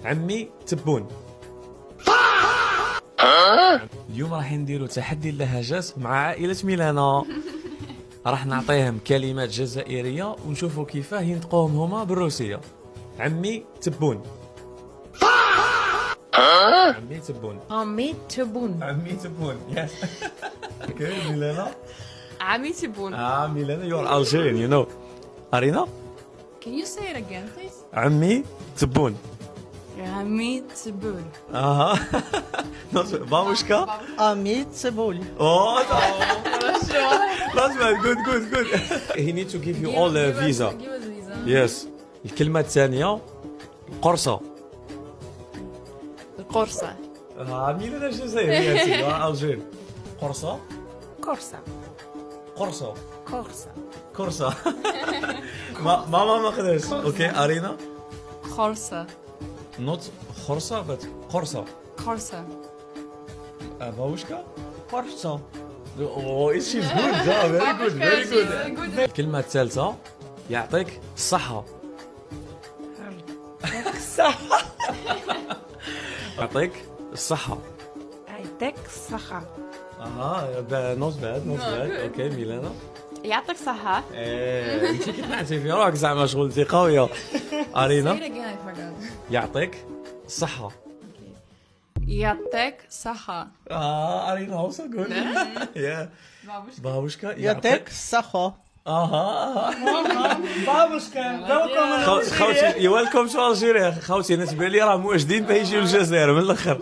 عمي تبون. اليوم راح نديروا تحدي اللهجات مع عائلة ميلانا. راح نعطيهم كلمات جزائرية ونشوفوا كيفاه ينطقوهم هما بالروسية. عمي تبون. عمي تبون. عمي تبون. عمي تبون. يس. اوكي ميلانا. عمي تبون. ميلانا you're Algerian you know. Arina. Can you say it again please? عمي تبون. عمي تبون. اها. بابوشكا. عمي تبول. Oh, that's bad. Good. He needs to give you all the visa. Give us visa. Yes. الكلمة الثانية قرصة. القرصة. ميلانا الجزائرية ألجير. قرصة. قرصة. قرصة. قرصة. قرصة. ما قدرش. اوكي أرينا. قرصة. not خرصة but قرصة. قرصة. بابوشكا. قرصة. Oh, she's good. Very good. الكلمة الثالثة يعطيك الصحة. الصحة. يعطيك الصحة. يعطيك الصحة. not bad. اوكي ميلانا. يعطيك صحة. انت كتنعتي في روحك زعما شغل انت قوية. أرينا. Say it again, I forgot. يعطيك الصحة. يعطيك صحة. أرينا also good. Yeah. بابوشكا يعطيك الصحة. بابوشكا. خوتي you welcome to Algeria. خوتي انا تبان لي راه موجدين باش يجيو للجزائر من الاخر.